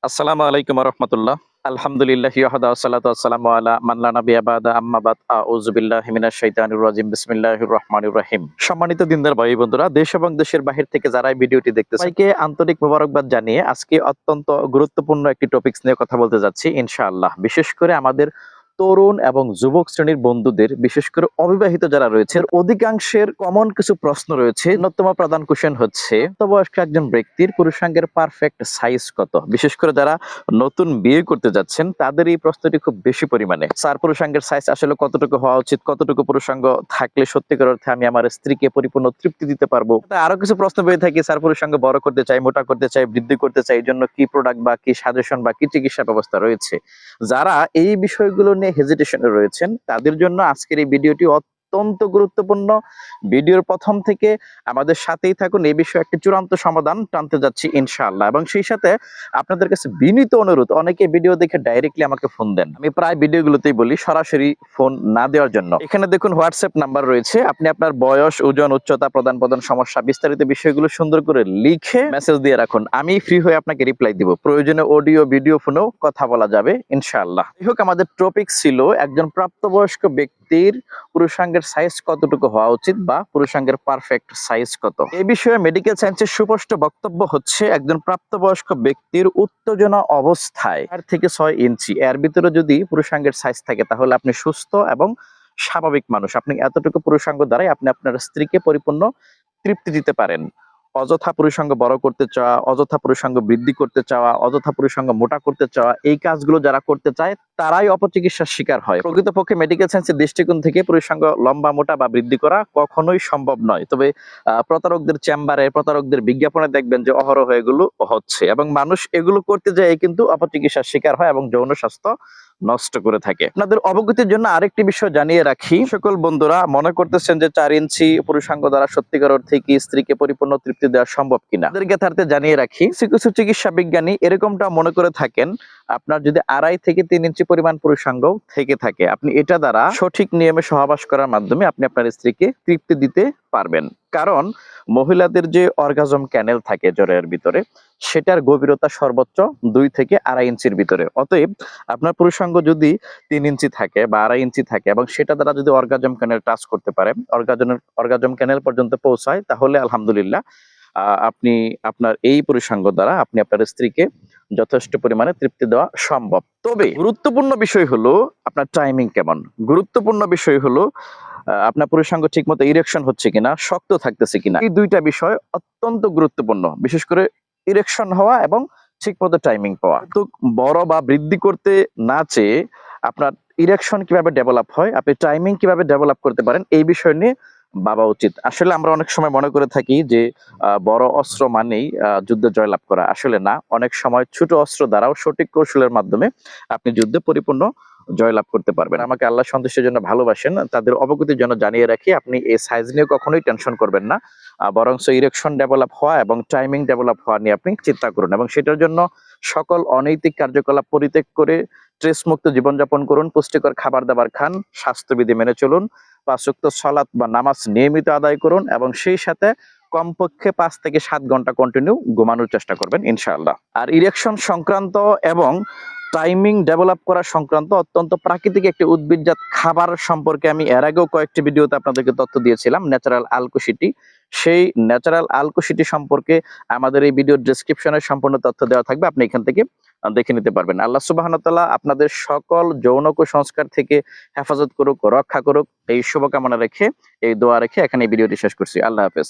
আসসালামু আলাইকুম রহমতুল্লাহ। আলহামদুলিল্লাহ ওয়াহদা ওয়াসসালাতু ওয়াসসালামু আলা মান লা নাবিয়্যা বা'দা আম্মা বাদ আউযু বিল্লাহি মিনাশ শাইতানির রাজিম বিসমিল্লাহির রহমানির রহিম। সম্মানিত দিনদার ভাই বন্ধুরা, দেশ এবং দেশের বাহির থেকে যারা এই ভিডিওটি দেখতেছেন সবাইকে আন্তরিক মোবারকবাদ জানিয়ে আজকে অত্যন্ত গুরুত্বপূর্ণ একটি টপিকস নিয়ে কথা বলতে যাচ্ছি ইনশাআল্লাহ। বিশেষ করে আমাদের তরুণ এবং যুবক শ্রেণীর বন্ধুদের, বিশেষ করে অবিবাহিত যারা রয়েছে অধিকাংশের কমন কিছু প্রশ্ন রয়েছে। অন্যতম প্রধান কোশ্চেন হচ্ছে প্রাপ্তবয়স্ক একজন ব্যক্তির পুরুষাঙ্গের পারফেক্ট সাইজ কত। বিশেষ করে যারা নতুন বিয়ে করতে যাচ্ছেন তাদের এই প্রশ্নটি খুব বেশি পরিমাণে। স্যার, পুরুষাঙ্গের সাইজ আসলে কতটুকু হওয়া উচিত, কতটুকু পুরুষাঙ্গ থাকলে সত্যিকার অর্থে আমি আমার স্ত্রীকে পরিপূর্ণ তৃপ্তি দিতে পারবো। আরো কিছু প্রশ্ন পেয়ে থাকি, স্যার পুরুষাঙ্গ বড় করতে চাই, মোটা করতে চাই, বৃদ্ধি করতে চাই, এই জন্য কি প্রোডাক্ট বা কি সাজেশন বা কি চিকিৎসা ব্যবস্থা রয়েছে। যারা এই বিষয়গুলো নিয়ে হেজিটেশনে রয়েছেন তাদের জন্য আজকের এই ভিডিওটি অত্যন্ত গুরুত্বপূর্ণ। ভিডিওর প্রথম থেকে আমাদের সাথেই থাকুন, এই বিষয়ে একটি চূড়ান্ত সমাধান টানতে যাচ্ছি ইনশাআল্লাহ। এবং সেই সাথে আপনাদের কাছে বিনীত অনুরোধ, অনেকে ভিডিও দেখে ডাইরেক্টলি আমাকে ফোন দেন, আমি প্রায় ভিডিওগুলোতেই বলি সরাসরি ফোন না দেওয়ার জন্য। এখানে দেখুন হোয়াটসঅ্যাপ নাম্বার রয়েছে, আপনি আপনার বয়স, ওজন, উচ্চতা, প্রধান প্রধান সমস্যা, বিস্তারিত বিষয়গুলো সুন্দর করে লিখে মেসেজ দিয়ে রাখুন। আমি ফ্রি হয়ে আপনাকে রিপ্লাই দিব। প্রয়োজনে অডিও ভিডিও ফোনেও কথা বলা যাবে ইনশাআল্লাহ। যাই হোক, আমাদের টপিক ছিল একজন প্রাপ্তবয়স্ক ব্যক্তির পুরুষাঙ্গের সাইজ কতটুকু হওয়া উচিত বা পুরুষাঙ্গের পারফেক্ট সাইজ কত। এই বিষয়ে মেডিকেল সায়েন্সের সুস্পষ্ট বক্তব্য হচ্ছে একজন প্রাপ্তবয়স্ক ব্যক্তির উত্তেজনা অবস্থায় 4 থেকে 6 ইঞ্চি এর ভিতরে যদি পুরুষাঙ্গের সাইজ থাকে তাহলে আপনি সুস্থ এবং স্বাভাবিক মানুষ। আপনি এতটুকু পুরুষাঙ্গ দ্বারাই আপনি আপনার স্ত্রীকে পরিপূর্ণ তৃপ্তি দিতে পারেন। অযথা পুরুষাঙ্গ বড় করতে চাওয়া, অযথা পুরুষাঙ্গ বৃদ্ধি করতে চাওয়া, অযথা পুরুষাঙ্গ মোটা করতে চাওয়া, এই কাজগুলো যারা করতে চায় তারাই অপচিকিৎসার শিকার হয়। প্রকৃতপক্ষে মেডিকেল সায়েন্সের দৃষ্টিকোণ থেকে পুরুষাঙ্গ লম্বা, মোটা বা বৃদ্ধি করা কখনোই সম্ভব নয়। তবে প্রতারকদের চেম্বারে, প্রতারকদের বিজ্ঞাপনে দেখবেন যে অহরহ এগুলো হচ্ছে এবং মানুষ এগুলো করতে যায় কিন্তু অপচিকিৎসার শিকার হয় এবং যৌন স্বাস্থ্য নষ্ট করে থাকে। আপনাদের অবগতির জন্য আরেকটি বিষয় জানিয়ে রাখি, সকল বন্ধুরা মনে করতেছেন যে 4 ইঞ্চি পুরুষাঙ্গ দ্বারা সত্যিকার অর্থে কি স্ত্রীকে পরিপূর্ণ তৃপ্তি দেওয়া সম্ভব কিনা। তাদের জ্ঞাতার্থে জানিয়ে রাখি, কিছু চিকিৎসা বিজ্ঞানী এরকমটা মনে করে থাকেন, আপনার যদি 2.5 থেকে 3 ইঞ্চি পরিমাণ পুরুষাঙ্গ থেকে থাকে, আপনি এটা দ্বারা সঠিক নিয়মে সহবাস করার মাধ্যমে আপনি আপনার স্ত্রীকে তৃপ্তি দিতে পারবেন। কারণ মহিলাদের যে অর্গাজম ক্যানেল থাকে জরায়ুর ভিতরে, সেটার গভীরতা সর্বোচ্চ 2 থেকে 2.5 ইঞ্চির ভিতরে। অতএব আপনার পুরুষাঙ্গ যদি 3 ইঞ্চি থাকে বা 2.5 ইঞ্চি থাকে এবং সেটা দ্বারা যদি অর্গাজম ক্যানেল টাচ করতে পারে, অর্গাজম ক্যানেল পর্যন্ত পৌঁছায়, তাহলে আলহামদুলিল্লাহ আপনি আপনার এই পুরুষাঙ্গ দ্বারা আপনি আপনার স্ত্রীকে যথেষ্ট পরিমাণে তৃপ্তি দেওয়া সম্ভব। তবে গুরুত্বপূর্ণ বিষয় হলো আপনার টাইমিং কেমন। গুরুত্বপূর্ণ বিষয় হলো আপনার পুরুষাঙ্গ ঠিক মতো ইরেকশন হচ্ছে কিনা, শক্ত থাকতেছে কিনা। এই দুইটা বিষয় অত্যন্ত গুরুত্বপূর্ণ, বিশেষ করে ইরেকশন হওয়া এবং ঠিক মতো টাইমিং পাওয়া। তো বড় বা বৃদ্ধি করতে না চেয়ে আপনার ইরেকশন কিভাবে ডেভেলপ হয়, আপনি টাইমিং কিভাবে ডেভেলপ করতে পারেন, এই বিষয় নিয়ে ভাবা উচিত। আসলে আমরা অনেক সময় মনে করে থাকি যে বড় অস্ত্র মানেই যুদ্ধে জয়লাভ করা। আসলে না, অনেক সময় ছোট অস্ত্র দ্বারাও সঠিক কৌশলের মাধ্যমে আপনি যুদ্ধে পরিপূর্ণ জয়লাভ করতে পারবেন। আমাকে আল্লাহ সন্তুষ্টির জন্য ভালোবাসেন, তাদের অবগতির জন্য জানিয়ে রাখি, আপনি এই সাইজ নিয়ে কখনোই টেনশন করবেন না। বরঞ্চ ইরেকশন ডেভেলপ হওয়া এবং টাইমিং ডেভেলপ হওয়া নিয়ে আপনি চিন্তা করুন এবং সেটার জন্য সকল অনৈতিক কার্যকলাপ পরিত্যাগ করে স্ট্রেস মুক্ত জীবনযাপন করুন, পুষ্টিকর খাবার দাবার খান, স্বাস্থ্যবিধি মেনে চলুন, 5 ওয়াক্ত সালাত বা নামাজ নিয়মিত আদায় করুন এবং সেই সাথে কমপক্ষে 5 থেকে 7 ঘন্টা কন্টিনিউ ঘুমানোর চেষ্টা করবেন ইনশাআল্লাহ। আর ইরেকশন সংক্রান্ত এবং টাইমিং ডেভেলপ করা সংক্রান্ত অত্যন্ত প্রাকৃতিক একটি উদ্ভিদজাত খাবার সম্পর্কে আমি এর আগেও কয়েকটি ভিডিওতে আপনাদেরকে তথ্য দিয়েছিলাম, ন্যাচারাল আলকুশিটি। সেই ন্যাচারাল আলকুশিটি সম্পর্কে আমাদের এই ভিডিও ডেসক্রিপশনে সম্পূর্ণ তথ্য দেওয়া থাকবে, আপনি এখান থেকে দেখে নিতে পারবেন। আল্লাহ সুবহানাহু ওয়া তাআলা আপনাদের সকল যৌন কুসংস্কার থেকে হেফাজত করুক, রক্ষা করুক, এই শুভকামনা রেখে, এই দোয়া রেখে এখানে এই ভিডিওটি শেষ করছি। আল্লাহ হাফেজ।